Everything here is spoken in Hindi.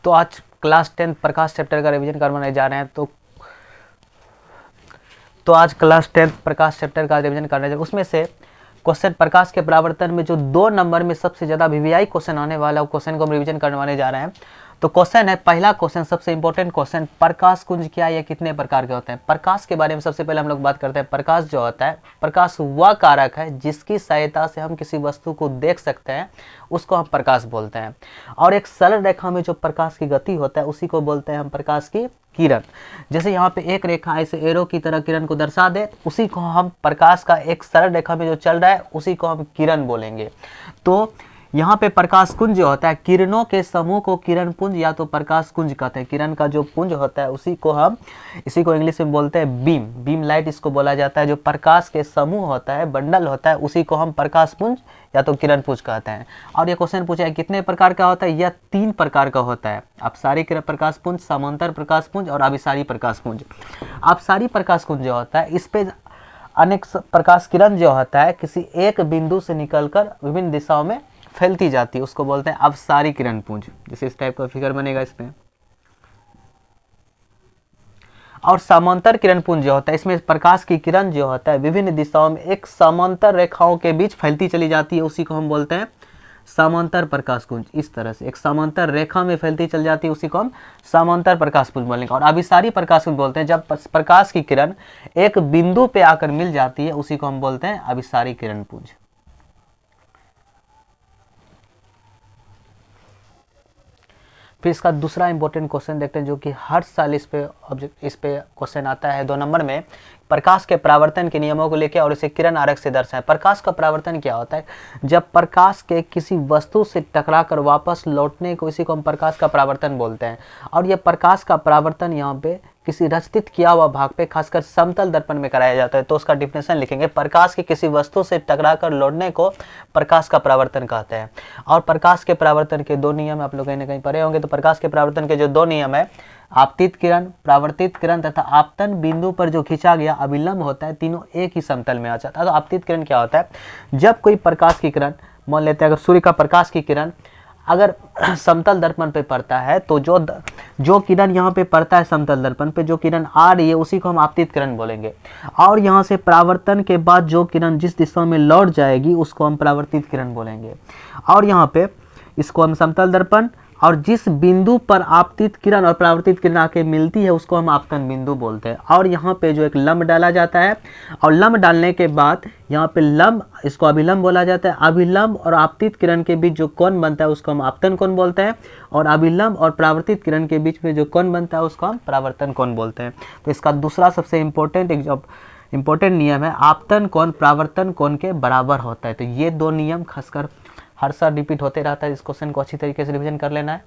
तो आज क्लास 10 प्रकाश चैप्टर का रिवीजन करवाने जा रहे हैं। तो आज क्लास 10 प्रकाश चैप्टर का रिवीजन करने जा रहे हैं। उसमें से क्वेश्चन प्रकाश के परावर्तन में जो 2 नंबर में सबसे ज़्यादा वीवीआई क्वेश्चन आने वाला क्वेश्चन को हम रिवीजन करवाने जा रहे हैं। तो क्वेश्चन है, पहला क्वेश्चन सबसे इंपॉर्टेंट क्वेश्चन, प्रकाश कुंज क्या है या कितने प्रकार के होते हैं। प्रकाश के बारे में सबसे पहले हम लोग बात करते हैं। प्रकाश जो होता है, प्रकाश वह कारक है जिसकी सहायता से हम किसी वस्तु को देख सकते हैं, उसको हम प्रकाश बोलते हैं। और एक सरल रेखा में जो प्रकाश की गति होता है उसी को बोलते हैं हम प्रकाश की किरण। जैसे यहाँ पे एक रेखा ऐसे एरो की तरह किरण को दर्शा दे, उसी को हम प्रकाश का एक सरल रेखा में जो चल रहा है उसी को हम किरण बोलेंगे। तो यहाँ पे प्रकाश कुंज जो होता है, किरणों के समूह को किरण पुंज या तो प्रकाश कुंज कहते हैं। किरण का जो पुंज होता है इसी को इंग्लिश में बोलते हैं बीम, बीम लाइट इसको बोला जाता है। जो प्रकाश के समूह होता है, बंडल होता है, उसी को हम प्रकाश पुंज या तो किरण पुंज कहते हैं। और ये क्वेश्चन पूछा है कितने प्रकार का होता है, यह 3 प्रकार का होता है। अपसारी प्रकाश पुंज, समांतर प्रकाश पुंज और अभिसारी प्रकाश पुंज। अपसारी प्रकाश पुंज जो होता है, इस पे अनेक प्रकाश किरण जो होता है किसी एक बिंदु से निकलकर विभिन्न दिशाओं में फैलती जाती है, उसको बोलते हैं अपसारी किरण पुंज। जैसे इस टाइप का फिगर बनेगा इसमें। और समांतर किरण पुंज जो होता है, इसमें प्रकाश की किरण जो होता है विभिन्न दिशाओं में एक समांतर रेखाओं के बीच फैलती चली जाती है, उसी को हम बोलते हैं समांतर प्रकाश पुंज। इस तरह से एक समांतर रेखा में फैलती चल जाती है, उसी को हम समांतर प्रकाश पुंज बोलेंगे। और अभिसारी प्रकाश पुंज बोलते हैं जब प्रकाश की किरण एक बिंदु पे आकर मिल जाती है, उसी को हम बोलते हैं अभिसारी किरण पुंज। फिर इसका दूसरा इंपॉर्टेंट क्वेश्चन देखते हैं, जो कि हर साल इस पे क्वेश्चन आता है 2 नंबर में। प्रकाश के परावर्तन के नियमों को लेकर और इसे किरण आरेख से दर्शाएं। प्रकाश का परावर्तन क्या होता है, जब प्रकाश के किसी वस्तु से टकराकर वापस लौटने को, इसी को हम प्रकाश का परावर्तन बोलते हैं। और यह प्रकाश का परावर्तन यहाँ पे किसी रचित किया हुआ भाग पे, खासकर समतल दर्पण में कराया जाता है। तो उसका डिफिनेशन लिखेंगे, प्रकाश के किसी वस्तु से टकराकर लौटने को प्रकाश का परावर्तन कहते हैं। और प्रकाश के परावर्तन के 2 नियम आप लोग कहीं ना कहीं पढ़े होंगे। तो प्रकाश के परावर्तन के जो 2 नियम है, आपतित किरण, परावर्तित किरण तथा आपतन बिंदु पर जो खींचा गया अभिलंब होता है, तीनों एक ही समतल में आ जाता है। तो आपतित किरण क्या होता है, जब कोई प्रकाश की किरण, मान लेते हैं अगर सूर्य का प्रकाश की किरण अगर समतल दर्पण पे पड़ता है, तो जो किरण यहाँ पे पड़ता है समतल दर्पण पे, जो किरण आ रही है उसी को हम आपतित किरण बोलेंगे। और यहाँ से परावर्तन के बाद जो किरण जिस दिशा में लौट जाएगी उसको हम परावर्तित किरण बोलेंगे। और यहाँ पे इसको हम समतल दर्पण, और जिस बिंदु पर आपतित किरण और परावर्तित किरण आके मिलती है उसको हम आपतन बिंदु बोलते हैं। और यहाँ पे जो एक लंब डाला जाता है, और लंब डालने के बाद यहाँ पे लंब, इसको अभिलंब बोला जाता है। अभिलंब और आपतित किरण के बीच जो कोण बनता है उसको हम आपतन कोण बोलते हैं। और अभिलंब और परावर्तित किरण के बीच में जो कोण बनता है उसको हम परावर्तन कोण बोलते हैं। तो इसका दूसरा सबसे इम्पोर्टेंट नियम है, आपतन कोण परावर्तन कोण के बराबर होता है। तो ये 2 नियम खासकर हर साल रिपीट होते रहता है। इस क्वेश्चन को अच्छी तरीके से रिवीजन कर लेना है।